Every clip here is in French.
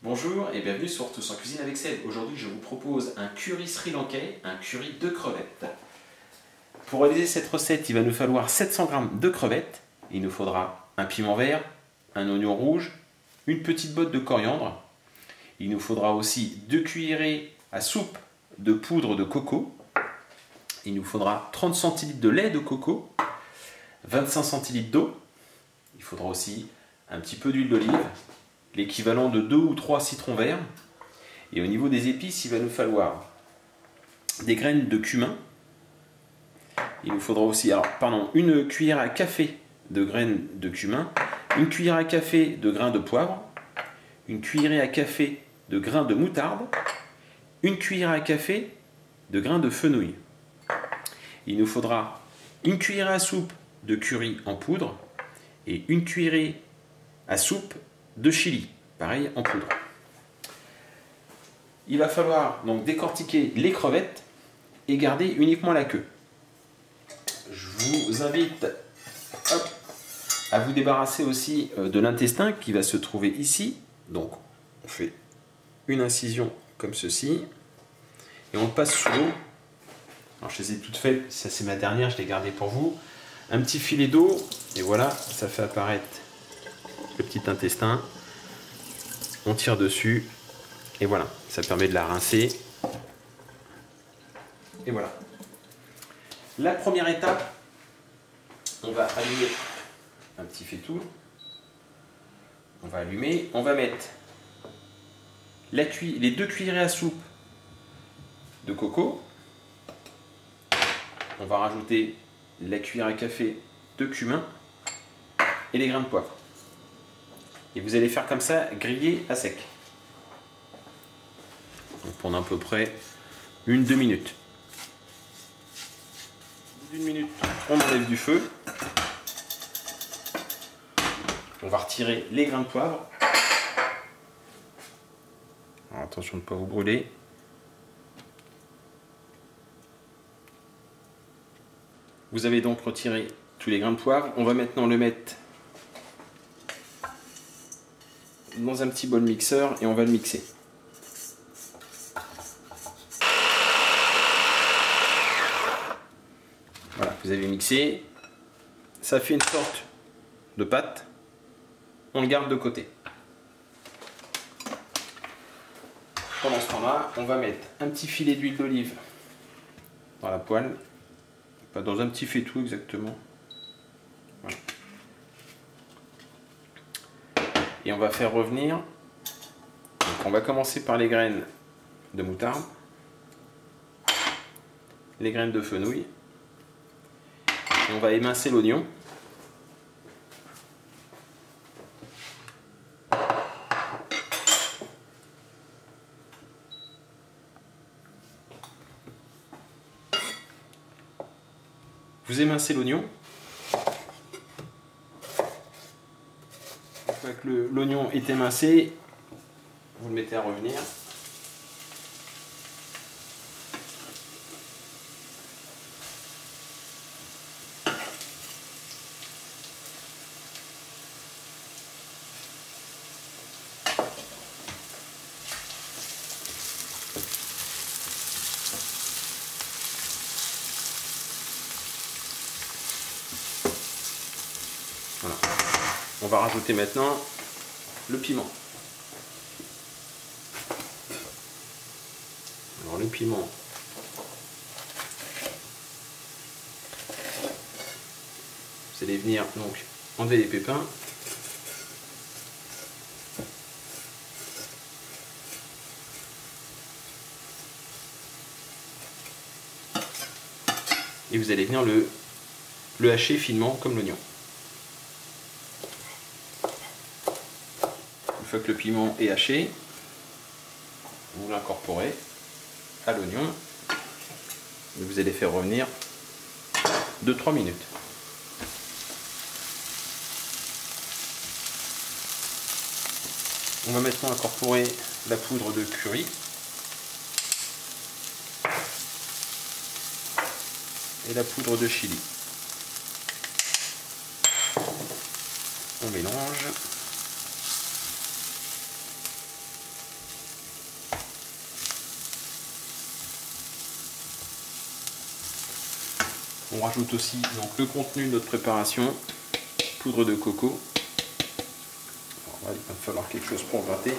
Bonjour et bienvenue sur Tous en cuisine avec Seb. Aujourd'hui je vous propose un curry sri-lankais, un curry de crevettes. Pour réaliser cette recette, il va nous falloir 700 g de crevettes. Il nous faudra un piment vert, un oignon rouge, une petite botte de coriandre. Il nous faudra aussi 2 cuillerées à soupe de poudre de coco. Il nous faudra 30 centilitres de lait de coco, 25 centilitres d'eau. Il faudra aussi un petit peu d'huile d'olive, l'équivalent de 2 ou 3 citrons verts. Et au niveau des épices, il va nous falloir des graines de cumin. Il nous faudra aussi une cuillère à café de graines de cumin, une cuillère à café de grains de poivre, une cuillerée à café de grains de moutarde, une cuillère à café de grains de fenouil. Il nous faudra une cuillère à soupe de curry en poudre et une cuillerée à soupe de chili, pareil en poudre. Il va falloir donc décortiquer les crevettes et garder uniquement la queue. Je vous invite à vous débarrasser aussi de l'intestin qui va se trouver ici. Donc on fait une incision comme ceci et on le passe sous l'eau. Alors je les ai toutes faites, ça c'est ma dernière, je l'ai gardée pour vous. Un petit filet d'eau et voilà, ça fait apparaître le petit intestin. On tire dessus et voilà, ça permet de la rincer. Et voilà. La première étape, on va allumer un petit faitout. On va allumer, on va mettre les 2 cuillerées à soupe de coco. On va rajouter la cuillère à café de cumin et les grains de poivre. Et vous allez faire comme ça, griller à sec. Donc pendant à peu près 1-2 minutes. Une minute, on enlève du feu. On va retirer les grains de poivre. Alors attention de ne pas vous brûler. Vous avez donc retiré tous les grains de poivre. On va maintenant le mettre dans un petit bol mixeur et on va le mixer. Voilà, vous avez mixé. Ça fait une sorte de pâte. On le garde de côté. Pendant ce temps-là, on va mettre un petit filet d'huile d'olive dans la poêle. Pas dans un petit faitout exactement. Voilà. Et on va faire revenir. Donc on va commencer par les graines de moutarde, les graines de fenouil. Et on va émincer l'oignon. Vous émincez l'oignon. Une fois que l'oignon est émincé, vous le mettez à revenir. Voilà. On va rajouter maintenant le piment. Alors le piment, vous allez venir donc enlever les pépins. Et vous allez venir le hacher finement comme l'oignon. Une fois que le piment est haché, vous l'incorporez à l'oignon et vous allez faire revenir 2-3 minutes. On va maintenant incorporer la poudre de curry et la poudre de chili. On mélange. On rajoute aussi donc, le contenu de notre préparation, poudre de coco. Alors, il va falloir quelque chose pour gratter.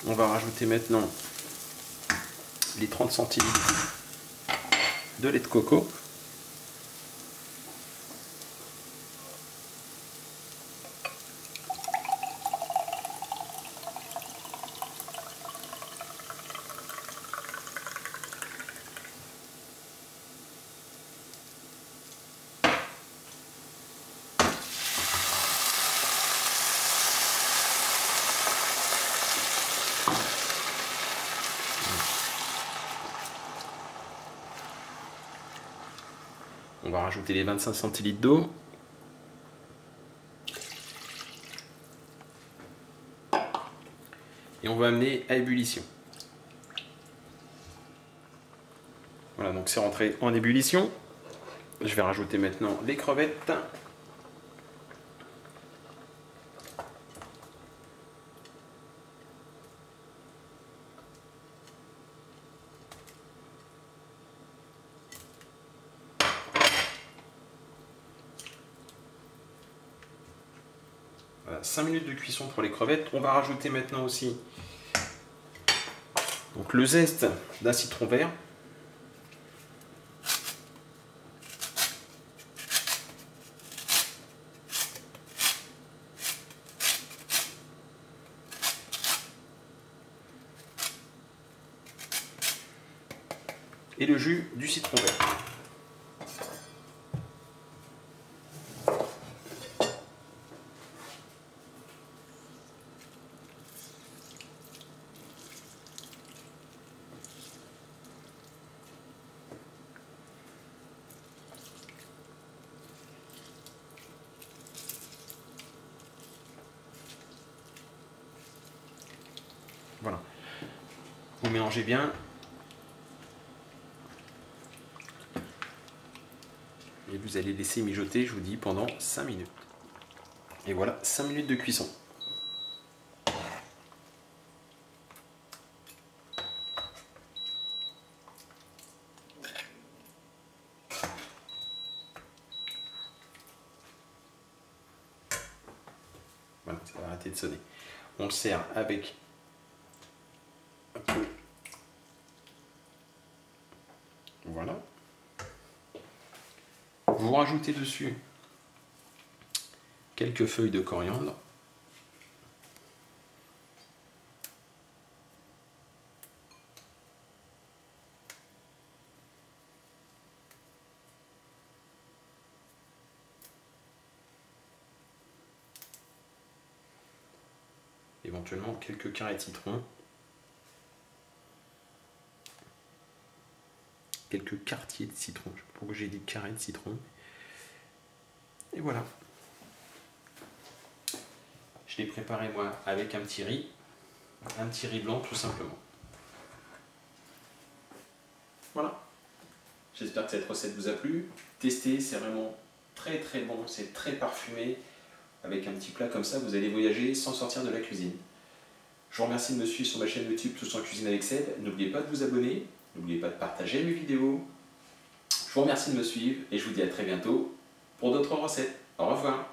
On va rajouter maintenant les 30 centilitres de lait de coco. On va rajouter les 25 centilitres d'eau. Et on va amener à ébullition. Voilà, donc c'est rentré en ébullition. Je vais rajouter maintenant les crevettes. Voilà, 5 minutes de cuisson pour les crevettes. On va rajouter maintenant aussi donc, le zeste d'un citron vert. Et le jus du citron vert. Voilà. Vous mélangez bien. Et vous allez laisser mijoter, je vous dis, pendant 5 minutes. Et voilà, 5 minutes de cuisson. Voilà, ça va arrêter de sonner. On le sert avec un peu. Voilà. Vous rajoutez dessus quelques feuilles de coriandre. Éventuellement quelques carrés de citron. Quelques quartiers de citron. Je ne sais pas pourquoi j'ai dit carrés de citron. Et voilà. Je l'ai préparé moi avec un petit riz blanc tout simplement. Voilà. J'espère que cette recette vous a plu. Testez, c'est vraiment très très bon, c'est très parfumé. Avec un petit plat comme ça, vous allez voyager sans sortir de la cuisine. Je vous remercie de me suivre sur ma chaîne YouTube Tous en cuisine avec Seb. N'oubliez pas de vous abonner, n'oubliez pas de partager mes vidéos. Je vous remercie de me suivre et je vous dis à très bientôt pour d'autres recettes. Au revoir.